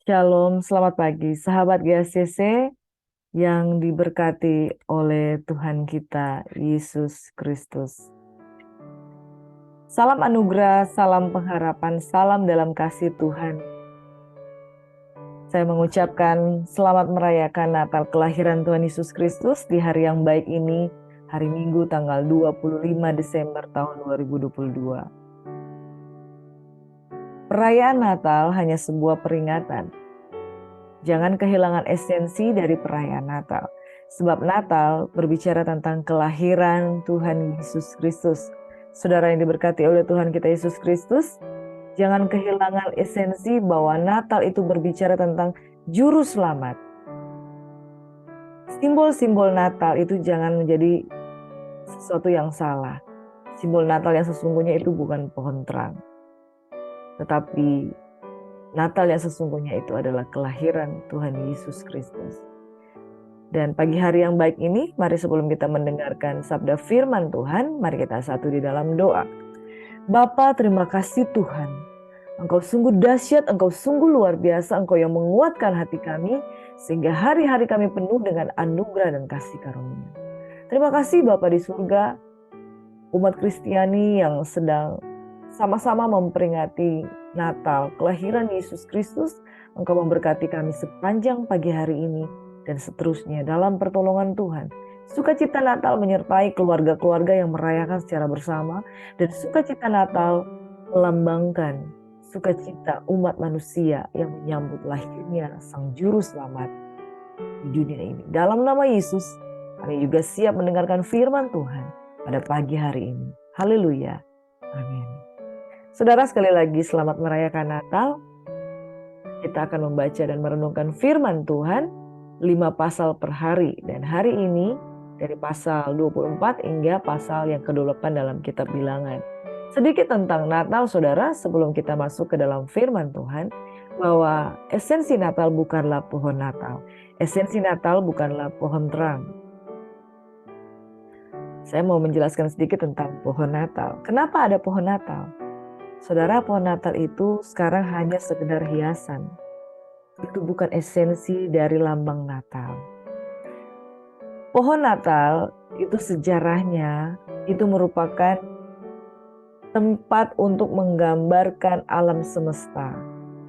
Shalom, selamat pagi, sahabat GACC yang diberkati oleh Tuhan kita, Yesus Kristus. Salam anugerah, salam pengharapan, salam dalam kasih Tuhan. Saya mengucapkan selamat merayakan Natal kelahiran Tuhan Yesus Kristus di hari yang baik ini, hari Minggu tanggal 25 Desember tahun 2022. Perayaan Natal hanya sebuah peringatan. Jangan kehilangan esensi dari perayaan Natal. Sebab Natal berbicara tentang kelahiran Tuhan Yesus Kristus. Saudara yang diberkati oleh Tuhan kita Yesus Kristus, jangan kehilangan esensi bahwa Natal itu berbicara tentang juru selamat. Simbol-simbol Natal itu jangan menjadi sesuatu yang salah. Simbol Natal yang sesungguhnya itu bukan pohon terang. Tetapi Natal yang sesungguhnya itu adalah kelahiran Tuhan Yesus Kristus. Dan pagi hari yang baik ini, mari sebelum kita mendengarkan sabda firman Tuhan, mari kita satu di dalam doa. Bapa, terima kasih Tuhan. Engkau sungguh dahsyat, Engkau sungguh luar biasa, Engkau yang menguatkan hati kami, sehingga hari-hari kami penuh dengan anugerah dan kasih karunia. Terima kasih Bapa di surga, umat Kristiani yang sedang sama-sama memperingati Natal, kelahiran Yesus Kristus. Engkau memberkati kami sepanjang pagi hari ini dan seterusnya dalam pertolongan Tuhan. Sukacita Natal menyertai keluarga-keluarga yang merayakan secara bersama, dan sukacita Natal melambangkan sukacita umat manusia yang menyambut lahirnya Sang Juru Selamat di dunia ini. Dalam nama Yesus, kami juga siap mendengarkan firman Tuhan pada pagi hari ini. Haleluya. Amin. Saudara, sekali lagi selamat merayakan Natal. Kita akan membaca dan merenungkan firman Tuhan 5 pasal per hari. Dan hari ini dari pasal 24 hingga pasal yang ke-28 dalam kitab Bilangan. Sedikit tentang Natal, saudara, sebelum kita masuk ke dalam firman Tuhan, bahwa esensi Natal bukanlah pohon Natal. Esensi Natal bukanlah pohon terang. Saya mau menjelaskan sedikit tentang pohon Natal. Kenapa ada pohon Natal? Saudara, pohon Natal itu sekarang hanya sekedar hiasan. Itu bukan esensi dari lambang Natal. Pohon Natal itu sejarahnya itu merupakan tempat untuk menggambarkan alam semesta.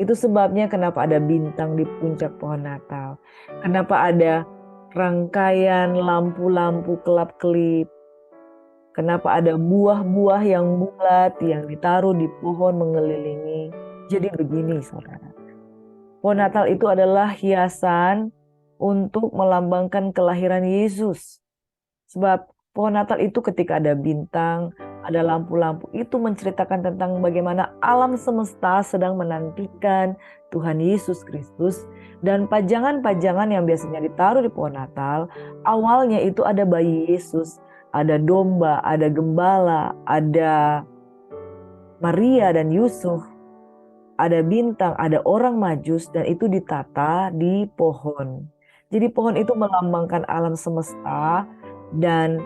Itu sebabnya kenapa ada bintang di puncak pohon Natal. Kenapa ada rangkaian lampu-lampu kelap-kelip. Kenapa ada buah-buah yang bulat yang ditaruh di pohon mengelilingi. Jadi begini, saudara. Pohon Natal itu adalah hiasan untuk melambangkan kelahiran Yesus. Sebab pohon Natal itu ketika ada bintang, ada lampu-lampu, itu menceritakan tentang bagaimana alam semesta sedang menantikan Tuhan Yesus Kristus. Dan pajangan-pajangan yang biasanya ditaruh di pohon Natal, awalnya itu ada bayi Yesus, ada domba, ada gembala, ada Maria dan Yusuf, ada bintang, ada orang majus, dan itu ditata di pohon. Jadi pohon itu melambangkan alam semesta, dan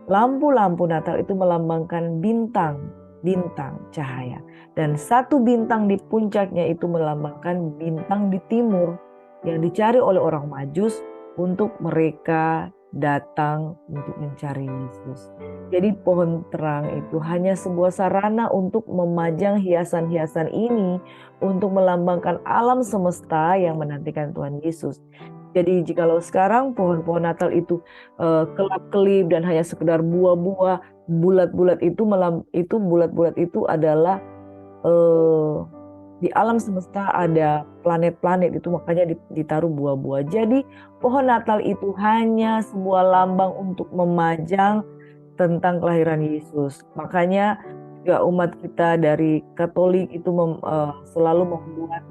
lampu-lampu Natal itu melambangkan bintang cahaya. Dan satu bintang di puncaknya itu melambangkan bintang di timur yang dicari oleh orang majus untuk mereka datang untuk mencari Yesus. Jadi pohon terang itu hanya sebuah sarana untuk memajang hiasan-hiasan ini untuk melambangkan alam semesta yang menantikan Tuhan Yesus. Jadi jikalau sekarang pohon-pohon Natal itu kelap-kelip dan hanya sekedar buah-buah bulat-bulat itu adalah di alam semesta ada planet-planet, itu makanya ditaruh buah-buah. Jadi pohon Natal itu hanya sebuah lambang untuk memajang tentang kelahiran Yesus. Makanya juga umat kita dari Katolik itu selalu membuat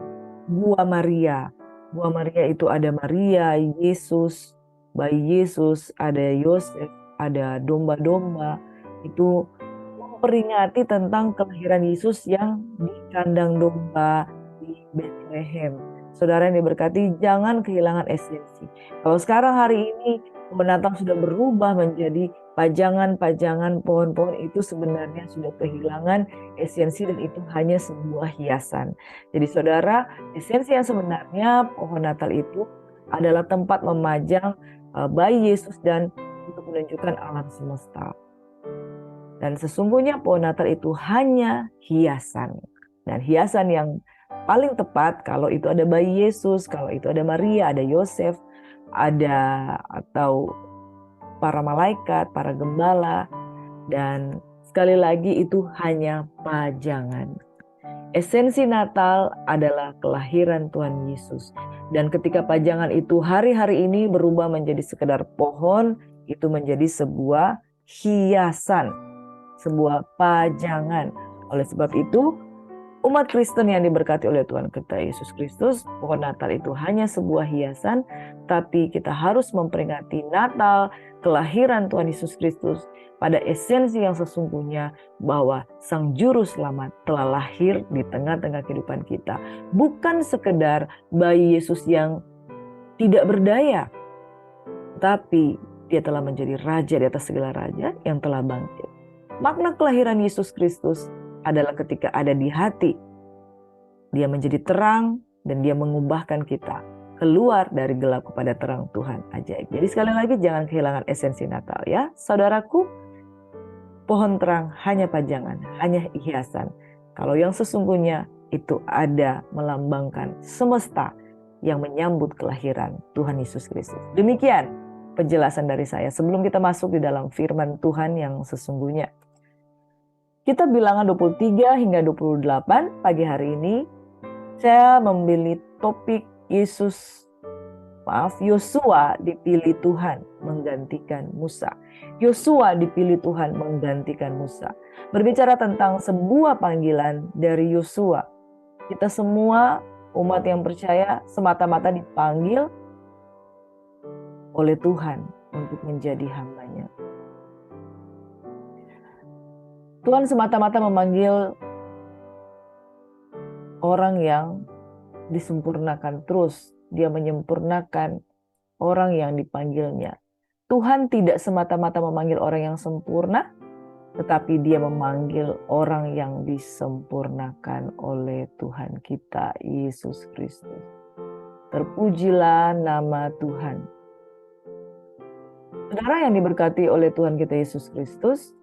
buah Maria. Buah Maria itu ada Maria, Yesus, bayi Yesus, ada Yosef, ada domba-domba. Itu memperingati tentang kelahiran Yesus yang di kandang domba di Bethlehem. Saudara yang diberkati, jangan kehilangan esensi. Kalau sekarang hari ini Pohon Natal sudah berubah menjadi pajangan-pajangan pohon-pohon itu sebenarnya sudah kehilangan esensi dan itu hanya sebuah hiasan. Jadi saudara, esensi yang sebenarnya pohon Natal itu adalah tempat memajang bayi Yesus dan untuk menunjukkan alam semesta. Dan sesungguhnya pohon Natal itu hanya hiasan. Dan hiasan yang paling tepat kalau itu ada bayi Yesus, kalau itu ada Maria, ada Yosef, ada atau para malaikat, para gembala, dan sekali lagi itu hanya pajangan. Esensi Natal adalah kelahiran Tuhan Yesus. Dan ketika pajangan itu hari-hari ini berubah menjadi sekedar pohon, itu menjadi sebuah hiasan, sebuah pajangan. Oleh sebab itu, umat Kristen yang diberkati oleh Tuhan kita Yesus Kristus, pohon Natal itu hanya sebuah hiasan, tapi kita harus memperingati Natal, kelahiran Tuhan Yesus Kristus pada esensi yang sesungguhnya bahwa Sang Juru Selamat telah lahir di tengah-tengah kehidupan kita. Bukan sekedar bayi Yesus yang tidak berdaya, tapi dia telah menjadi raja di atas segala raja yang telah bangkit. Makna kelahiran Yesus Kristus adalah ketika ada di hati. Dia menjadi terang dan dia mengubahkan kita keluar dari gelap kepada terang Tuhan ajaib. Jadi sekali lagi jangan kehilangan esensi Natal ya. Saudaraku, pohon terang hanya pajangan, hanya hiasan. Kalau yang sesungguhnya itu ada melambangkan semesta yang menyambut kelahiran Tuhan Yesus Kristus. Demikian penjelasan dari saya sebelum kita masuk di dalam firman Tuhan yang sesungguhnya. Kita bilangan 23 hingga 28 pagi hari ini, saya memilih topik Yosua dipilih Tuhan menggantikan Musa. Yosua dipilih Tuhan menggantikan Musa. Berbicara tentang sebuah panggilan dari Yosua. Kita semua umat yang percaya semata-mata dipanggil oleh Tuhan untuk menjadi hamba-Nya. Tuhan semata-mata memanggil orang yang disempurnakan terus. Dia menyempurnakan orang yang dipanggilnya. Tuhan tidak semata-mata memanggil orang yang sempurna, tetapi dia memanggil orang yang disempurnakan oleh Tuhan kita, Yesus Kristus. Terpujilah nama Tuhan. Saudara yang diberkati oleh Tuhan kita Yesus Kristus,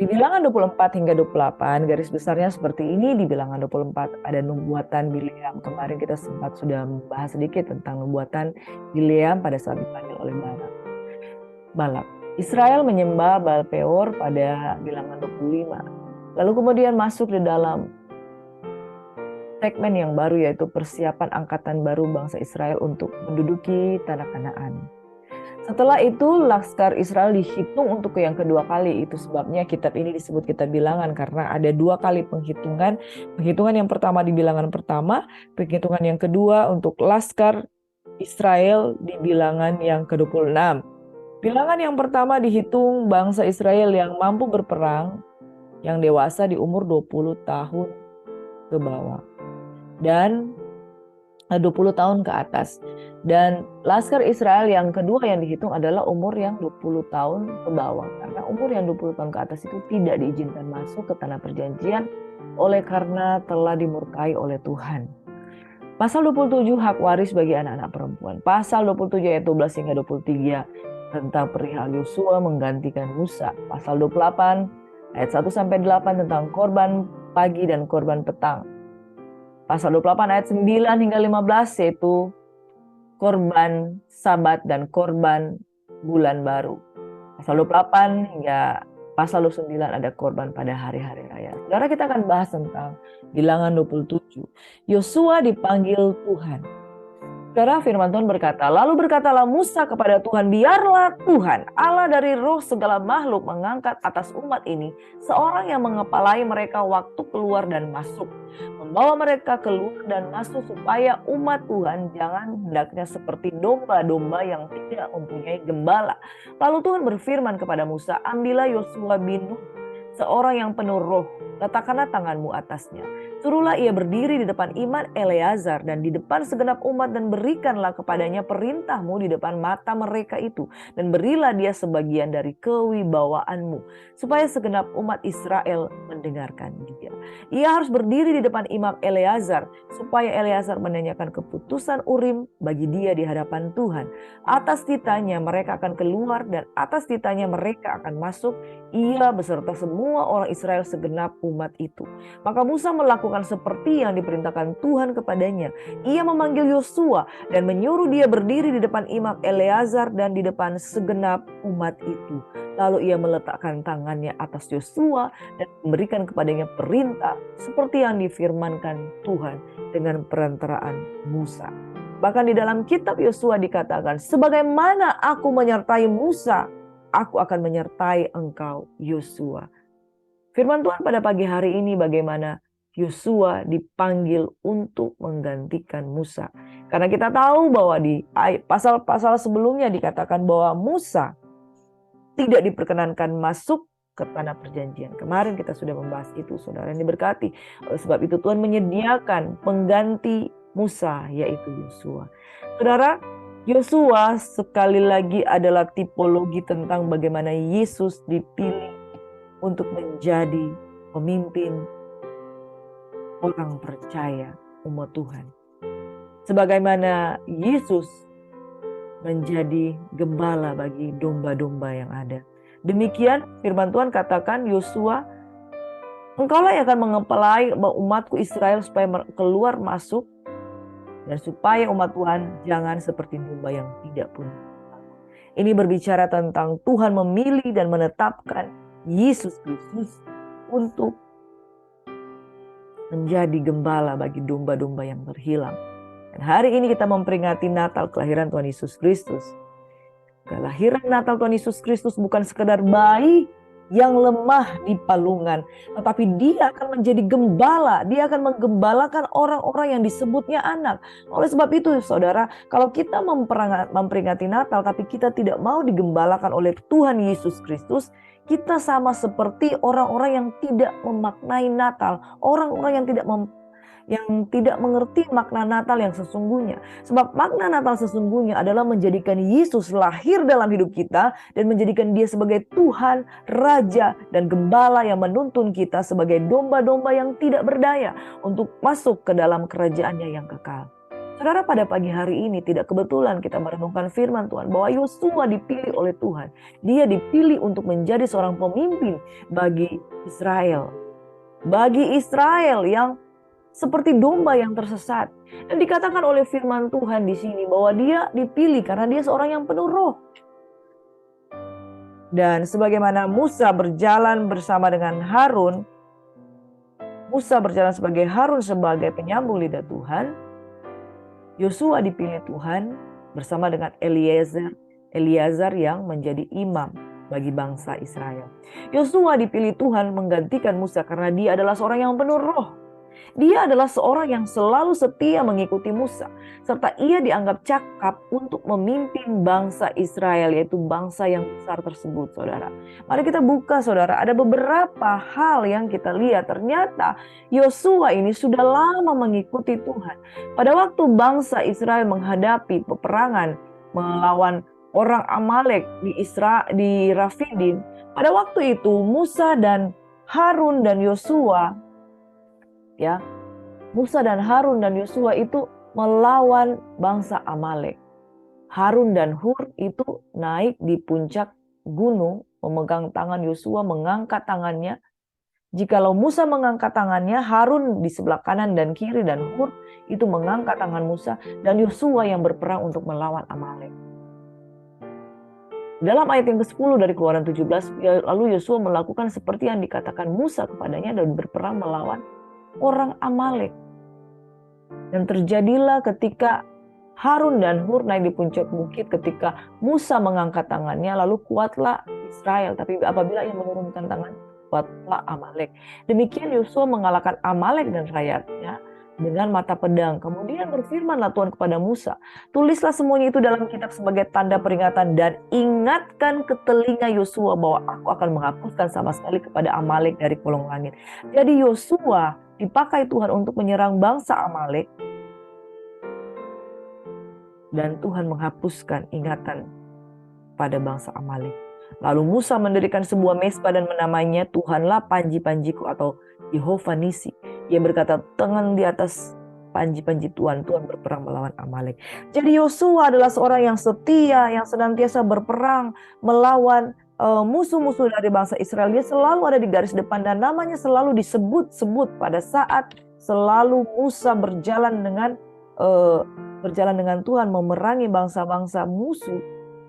di bilangan 24 hingga 28, garis besarnya seperti ini. Di bilangan 24 ada nubuatan Bileam. Kemarin kita sempat sudah membahas sedikit tentang nubuatan Bileam pada saat dipanggil oleh Balak. Israel menyembah Baal Peor pada bilangan 25. Lalu kemudian masuk di dalam segmen yang baru, yaitu persiapan angkatan baru bangsa Israel untuk menduduki tanah Kanaan. Setelah itu laskar Israel dihitung untuk yang kedua kali. Itu sebabnya kitab ini disebut kitab bilangan, karena ada dua kali penghitungan. Penghitungan yang pertama di bilangan pertama, penghitungan yang kedua untuk laskar Israel di bilangan yang ke-26. Bilangan yang pertama dihitung bangsa Israel yang mampu berperang, yang dewasa di umur 20 tahun ke bawah. Dan 20 tahun ke atas. Dan laskar Israel yang kedua yang dihitung adalah umur yang 20 tahun ke bawah. Karena umur yang 20 tahun ke atas itu tidak diizinkan masuk ke tanah perjanjian oleh karena telah dimurkai oleh Tuhan. Pasal 27 hak waris bagi anak-anak perempuan. Pasal 27 ayat 12 hingga 23 tentang perihal Yosua menggantikan Musa. Pasal 28 ayat 1 sampai 8 tentang korban pagi dan korban petang. Pasal 28 ayat 9 hingga 15 yaitu korban Sabat dan korban bulan baru. Pasal 28 hingga pasal 29 ada korban pada hari-hari raya. Saudara, kita akan bahas tentang bilangan 27. Yosua dipanggil Tuhan. Saudara, firman Tuhan berkata, lalu berkatalah Musa kepada Tuhan, biarlah Tuhan, Allah dari roh segala makhluk mengangkat atas umat ini seorang yang mengepalai mereka waktu keluar dan masuk, membawa mereka keluar dan masuk supaya umat Tuhan jangan hendaknya seperti domba-domba yang tidak mempunyai gembala. Lalu Tuhan berfirman kepada Musa, ambillah Yosua bin Nun, seorang yang penuh roh, letakkanlah tanganmu atasnya. Suruhlah ia berdiri di depan imam Eleazar dan di depan segenap umat dan berikanlah kepadanya perintahmu di depan mata mereka itu. Dan berilah dia sebagian dari kewibawaanmu supaya segenap umat Israel mendengarkan dia. Ia harus berdiri di depan imam Eleazar supaya Eleazar menanyakan keputusan Urim bagi dia di hadapan Tuhan. Atas titanya mereka akan keluar dan atas titanya mereka akan masuk, ia beserta semua orang Israel segenap umat itu. Maka Musa melakukan seperti yang diperintahkan Tuhan kepadanya. Ia memanggil Yosua dan menyuruh dia berdiri di depan imam Eleazar dan di depan segenap umat itu. Lalu ia meletakkan tangannya atas Yosua dan memberikan kepadanya perintah seperti yang difirmankan Tuhan dengan perantaraan Musa. Bahkan di dalam kitab Yosua dikatakan, sebagaimana aku menyertai Musa, aku akan menyertai engkau Yosua. Firman Tuhan pada pagi hari ini bagaimana Yosua dipanggil untuk menggantikan Musa. Karena kita tahu bahwa di pasal-pasal sebelumnya dikatakan bahwa Musa tidak diperkenankan masuk ke tanah perjanjian. Kemarin kita sudah membahas itu, saudara yang diberkati. Oleh sebab itu Tuhan menyediakan pengganti Musa, yaitu Yosua. Saudara, Yosua sekali lagi adalah tipologi tentang bagaimana Yesus dipilih untuk menjadi pemimpin orang percaya umat Tuhan. Sebagaimana Yesus menjadi gembala bagi domba-domba yang ada. Demikian firman Tuhan katakan, Yosua, engkaulah yang akan mengepalai umatku Israel supaya keluar masuk dan supaya umat Tuhan jangan seperti domba yang tidak punya. Ini berbicara tentang Tuhan memilih dan menetapkan Yesus Kristus untuk menjadi gembala bagi domba-domba yang terhilang. Dan hari ini kita memperingati Natal kelahiran Tuhan Yesus Kristus. Kelahiran Natal Tuhan Yesus Kristus bukan sekedar bayi yang lemah di palungan, tetapi dia akan menjadi gembala. Dia akan menggembalakan orang-orang yang disebutnya anak. Oleh sebab itu, saudara, kalau kita memperingati Natal, tapi kita tidak mau digembalakan oleh Tuhan Yesus Kristus, kita sama seperti orang-orang yang tidak memaknai Natal, orang-orang yang tidak mengerti makna Natal yang sesungguhnya. Sebab makna Natal sesungguhnya adalah menjadikan Yesus lahir dalam hidup kita dan menjadikan dia sebagai Tuhan, Raja, dan Gembala yang menuntun kita sebagai domba-domba yang tidak berdaya untuk masuk ke dalam kerajaannya yang kekal. Saudara, pada pagi hari ini tidak kebetulan kita merenungkan firman Tuhan bahwa Yosua dipilih oleh Tuhan. Dia dipilih untuk menjadi seorang pemimpin bagi Israel. Bagi Israel yang seperti domba yang tersesat. Dan dikatakan oleh firman Tuhan di sini bahwa dia dipilih karena dia seorang yang penuh roh. Dan sebagaimana Musa berjalan bersama dengan Harun, Musa berjalan sebagai Harun sebagai penyambung lidah Tuhan, Yosua dipilih Tuhan bersama dengan Eleazar yang menjadi imam bagi bangsa Israel. Yosua dipilih Tuhan menggantikan Musa karena dia adalah seorang yang penuh roh. Dia adalah seorang yang selalu setia mengikuti Musa, serta ia dianggap cakap untuk memimpin bangsa Israel, yaitu bangsa yang besar tersebut, saudara. Mari kita buka, saudara, ada beberapa hal yang kita lihat. Ternyata Yosua ini sudah lama mengikuti Tuhan. Pada waktu bangsa Israel menghadapi peperangan melawan orang Amalek di Rafidim, pada waktu itu Musa dan Harun dan Yosua, Musa dan Harun dan Yosua itu melawan bangsa Amalek. Harun dan Hur itu naik di puncak gunung, memegang tangan Yosua, mengangkat tangannya. Jikalau Musa mengangkat tangannya, Harun di sebelah kanan dan kiri, dan Hur itu mengangkat tangan Musa, dan Yosua yang berperang untuk melawan Amalek. Dalam ayat yang ke-10 dari Keluaran 17, lalu Yosua melakukan seperti yang dikatakan Musa kepadanya dan berperang melawan orang Amalek. Dan terjadilah ketika Harun dan Hur naik di puncak bukit, ketika Musa mengangkat tangannya, lalu kuatlah Israel. Tapi apabila ia menurunkan tangan, kuatlah Amalek. Demikian Yosua mengalahkan Amalek dan rakyatnya, dengan mata pedang. Kemudian berfirmanlah Tuhan kepada Musa, tulislah semuanya itu dalam kitab sebagai tanda peringatan dan ingatkan ke telinga Yosua bahwa aku akan menghapuskan sama sekali kepada Amalek dari kolong langit. Jadi Yosua dipakai Tuhan untuk menyerang bangsa Amalek dan Tuhan menghapuskan ingatan pada bangsa Amalek. Lalu Musa mendirikan sebuah mezbah dan menamainya Tuhanlah panji-panjiku atau Yehova Nisi. Ia berkata, tangan di atas panji-panji Tuhan, Tuhan berperang melawan Amalek. Jadi Yosua adalah seorang yang setia, yang senantiasa berperang melawan musuh-musuh dari bangsa Israel. Dia selalu ada di garis depan dan namanya selalu disebut-sebut pada saat selalu Musa berjalan dengan Tuhan memerangi bangsa-bangsa musuh.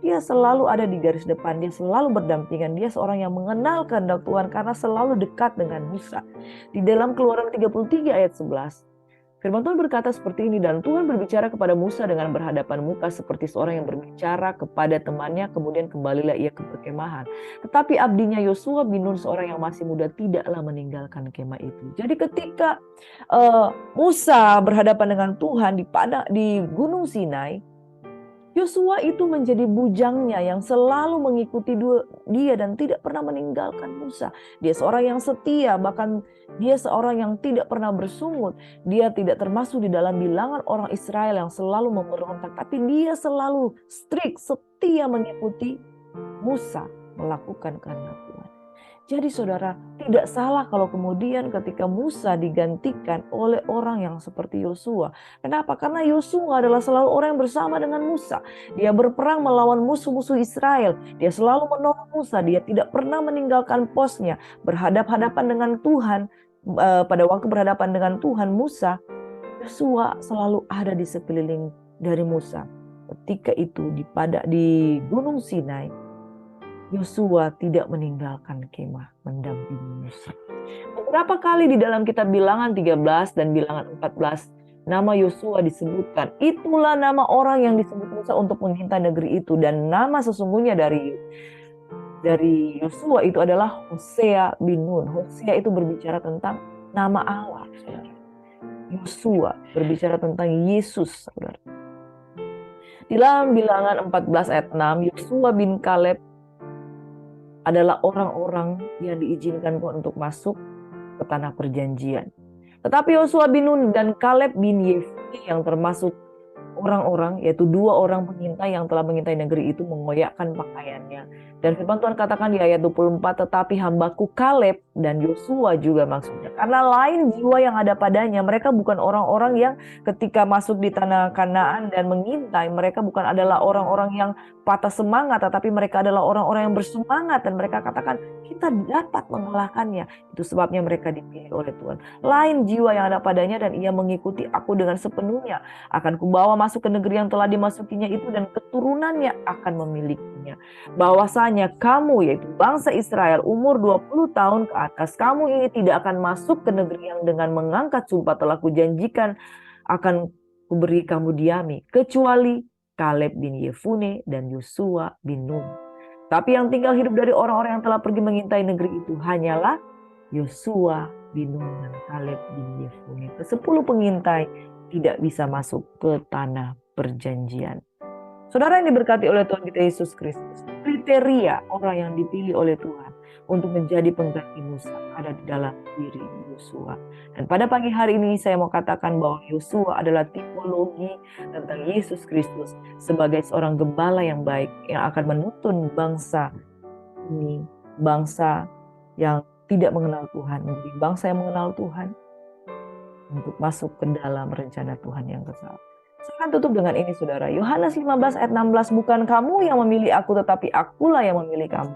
Dia selalu ada di garis depan, dia selalu berdampingan, dia seorang yang mengenal kehendak Tuhan karena selalu dekat dengan Musa. Di dalam Keluaran 33 ayat 11, firman Tuhan berkata seperti ini, dan Tuhan berbicara kepada Musa dengan berhadapan muka seperti seorang yang berbicara kepada temannya, kemudian kembalilah ia ke perkemahan. Tetapi abdinya Yosua bin Nun, seorang yang masih muda, tidaklah meninggalkan kemah itu. Jadi ketika Musa berhadapan dengan Tuhan di Gunung Sinai, Yosua itu menjadi bujangnya yang selalu mengikuti dia dan tidak pernah meninggalkan Musa. Dia seorang yang setia, bahkan dia seorang yang tidak pernah bersungut. Dia tidak termasuk di dalam bilangan orang Israel yang selalu memberontak, tapi dia selalu strict, setia mengikuti Musa melakukan kehendak Tuhan. Jadi saudara, tidak salah kalau kemudian ketika Musa digantikan oleh orang yang seperti Yosua. Kenapa? Karena Yosua adalah selalu orang yang bersama dengan Musa. Dia berperang melawan musuh-musuh Israel. Dia selalu menolong Musa. Dia tidak pernah meninggalkan posnya. Berhadap-hadapan dengan Tuhan, pada waktu berhadapan dengan Tuhan, Musa, Yosua selalu ada di sekeliling dari Musa. Ketika itu di Gunung Sinai, Yosua tidak meninggalkan kemah mendampingi Musa. Beberapa kali di dalam kitab Bilangan 13 dan Bilangan 14, nama Yosua disebutkan. Itulah nama orang yang disebut Musa untuk mengintai negeri itu. Dan nama sesungguhnya dari Yosua itu adalah Hosea bin Nun. Hosea itu berbicara tentang nama Allah, saudara. Yosua berbicara tentang Yesus, saudara. Di dalam Bilangan 14 ayat 6, Yosua bin Kaleb adalah orang-orang yang diizinkan untuk masuk ke tanah perjanjian. Tetapi Yosua bin Nun dan Kaleb bin Yefune yang termasuk orang-orang, yaitu dua orang pengintai yang telah mengintai negeri itu, mengoyakkan pakaiannya. Dan firman Tuhan katakan di ayat 24, tetapi hambaku Kaleb dan Yosua juga maksudnya. Karena lain jiwa yang ada padanya, mereka bukan orang-orang yang ketika masuk di tanah Kanaan dan mengintai, mereka bukan adalah orang-orang yang patah semangat, tetapi mereka adalah orang-orang yang bersemangat dan mereka katakan, kita dapat mengalahkannya. Itu sebabnya mereka dipilih oleh Tuhan. Lain jiwa yang ada padanya dan ia mengikuti aku dengan sepenuhnya. Akan kubawa masuk ke negeri yang telah dimasukinya itu dan keturunannya akan memilikinya. Bahwasanya kamu, yaitu bangsa Israel umur 20 tahun ke atas, kamu ini tidak akan masuk ke negeri yang dengan mengangkat sumpah telah kujanjikan akan kuberi kamu diami, kecuali Kaleb bin Yefune dan Yosua bin Nun. Tapi yang tinggal hidup dari orang-orang yang telah pergi mengintai negeri itu hanyalah Yosua bin Nun dan Kaleb bin Yefune. Ke-10 pengintai tidak bisa masuk ke tanah perjanjian. Saudara yang diberkati oleh Tuhan kita Yesus Kristus, kriteria orang yang dipilih oleh Tuhan untuk menjadi pengganti Musa ada di dalam diri Yosua. Dan pada pagi hari ini saya mau katakan bahwa Yosua adalah tipologi tentang Yesus Kristus sebagai seorang gembala yang baik yang akan menuntun bangsa ini, bangsa yang tidak mengenal Tuhan, menjadi bangsa yang mengenal Tuhan untuk masuk ke dalam rencana Tuhan yang besar. Saya akan tutup dengan ini saudara. Yohanes 15 ayat 16, bukan kamu yang memilih aku tetapi akulah yang memilih kamu.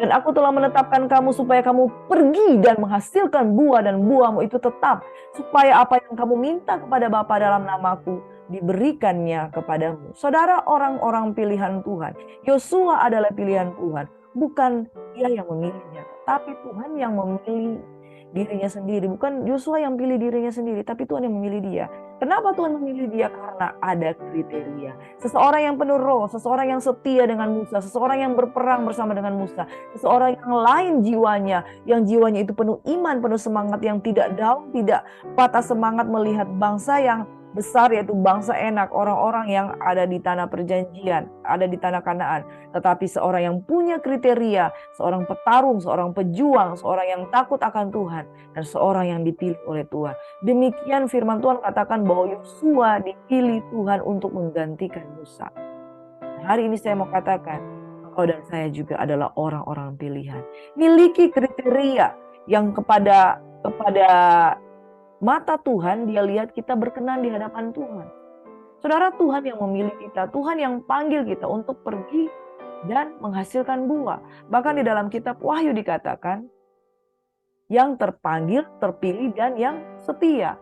Dan aku telah menetapkan kamu supaya kamu pergi dan menghasilkan buah dan buahmu itu tetap. Supaya apa yang kamu minta kepada Bapa dalam namaku diberikannya kepadamu. Saudara, orang-orang pilihan Tuhan. Yosua adalah pilihan Tuhan. Bukan dia yang memilihnya, tapi Tuhan yang memilih dirinya sendiri. Bukan Yosua yang pilih dirinya sendiri, tapi Tuhan yang memilih dia. Kenapa Tuhan memilih dia? Karena ada kriteria. Seseorang yang penuh roh, seseorang yang setia dengan Musa, seseorang yang berperang bersama dengan Musa, seseorang yang lain jiwanya, yang jiwanya itu penuh iman, penuh semangat, yang tidak down, tidak patah semangat melihat bangsa yang besar, yaitu bangsa Enak, orang-orang yang ada di tanah perjanjian, ada di tanah Kanaan. Tetapi seorang yang punya kriteria, seorang petarung, seorang pejuang, seorang yang takut akan Tuhan, dan seorang yang dipilih oleh Tuhan. Demikian firman Tuhan katakan bahwa Yosua dipilih Tuhan untuk menggantikan Musa. Hari ini saya mau katakan, engkau dan saya juga adalah orang-orang pilihan. Miliki kriteria yang kepada mata Tuhan, dia lihat kita berkenan di hadapan Tuhan. Saudara, Tuhan yang memilih kita, Tuhan yang panggil kita untuk pergi dan menghasilkan buah. Bahkan di dalam kitab Wahyu dikatakan, yang terpanggil, terpilih, dan yang setia.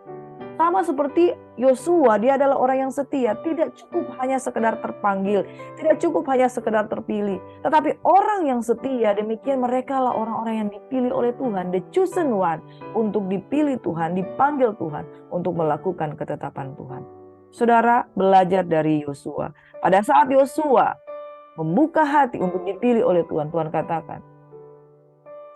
Sama seperti Yosua, dia adalah orang yang setia. Tidak cukup hanya sekedar terpanggil, tidak cukup hanya sekedar terpilih. Tetapi orang yang setia, demikian mereka lah orang-orang yang dipilih oleh Tuhan. The chosen one, untuk dipilih Tuhan, dipanggil Tuhan, untuk melakukan ketetapan Tuhan. Saudara, belajar dari Yosua. Pada saat Yosua membuka hati untuk dipilih oleh Tuhan, Tuhan katakan,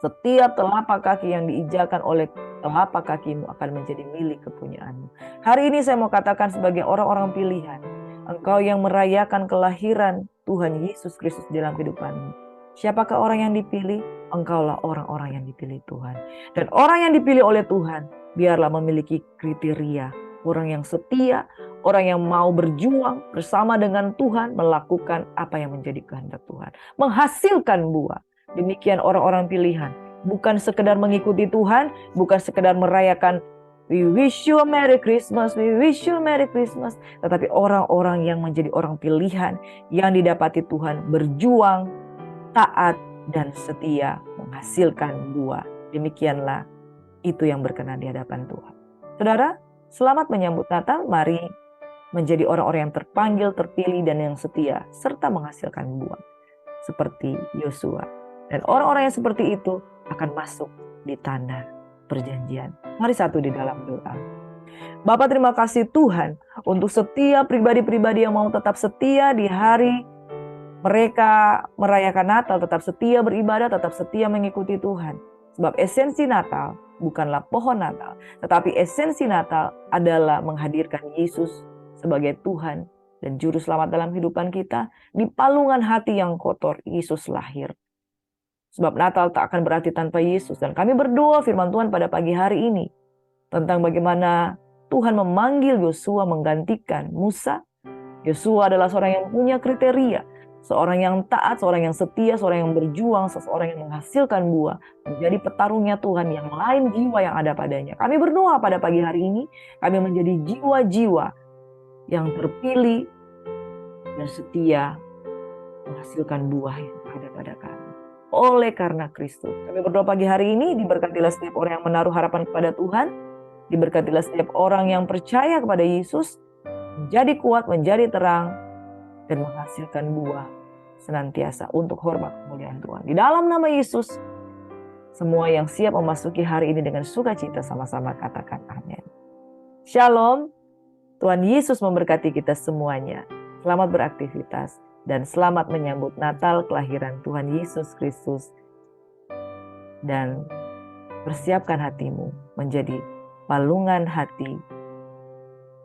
setiap telapak kaki yang diijakan oleh telapak kakimu akan menjadi milik kepunyaanmu. Hari ini saya mau katakan sebagai orang-orang pilihan, engkau yang merayakan kelahiran Tuhan Yesus Kristus dalam kehidupanmu. Siapakah orang yang dipilih? Engkaulah orang-orang yang dipilih Tuhan. Dan orang yang dipilih oleh Tuhan, biarlah memiliki kriteria. Orang yang setia, orang yang mau berjuang bersama dengan Tuhan, melakukan apa yang menjadi kehendak Tuhan. Menghasilkan buah. Demikian orang-orang pilihan. Bukan sekedar mengikuti Tuhan, bukan sekedar merayakan we wish you a Merry Christmas, we wish you a Merry Christmas. Tetapi orang-orang yang menjadi orang pilihan, yang didapati Tuhan berjuang, taat, dan setia, menghasilkan buah. Demikianlah itu yang berkenan di hadapan Tuhan. Saudara, selamat menyambut Natal. Mari menjadi orang-orang yang terpanggil, terpilih, dan yang setia, serta menghasilkan buah. Seperti Yosua. Dan orang-orang yang seperti itu akan masuk di tanah perjanjian. Mari satu di dalam doa. Bapa, terima kasih Tuhan untuk setiap pribadi-pribadi yang mau tetap setia di hari mereka merayakan Natal, tetap setia beribadah, tetap setia mengikuti Tuhan. Sebab esensi Natal bukanlah pohon Natal, tetapi esensi Natal adalah menghadirkan Yesus sebagai Tuhan dan Juru Selamat dalam kehidupan kita. Di palungan hati yang kotor, Yesus lahir. Sebab Natal tak akan berarti tanpa Yesus. Dan kami berdoa firman Tuhan pada pagi hari ini tentang bagaimana Tuhan memanggil Yosua menggantikan Musa. Yosua adalah seorang yang punya kriteria. Seorang yang taat, seorang yang setia, seorang yang berjuang, seseorang yang menghasilkan buah. Menjadi petarungnya Tuhan yang lain jiwa yang ada padanya. Kami berdoa pada pagi hari ini, kami menjadi jiwa-jiwa yang terpilih dan setia menghasilkan buah yang ada pada kami. Oleh karena Kristus. Kami berdoa pagi hari ini, diberkatilah setiap orang yang menaruh harapan kepada Tuhan, diberkatilah setiap orang yang percaya kepada Yesus, menjadi kuat, menjadi terang, dan menghasilkan buah senantiasa untuk hormat kemuliaan Tuhan. Di dalam nama Yesus, semua yang siap memasuki hari ini dengan sukacita sama-sama katakan amin. Shalom, Tuhan Yesus memberkati kita semuanya. Selamat beraktivitas. Dan selamat menyambut Natal kelahiran Tuhan Yesus Kristus. Dan persiapkan hatimu menjadi palungan hati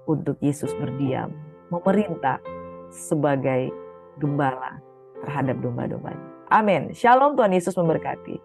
untuk Yesus berdiam, memerintah sebagai gembala terhadap domba-dombanya. Amin. Shalom, Tuhan Yesus memberkati.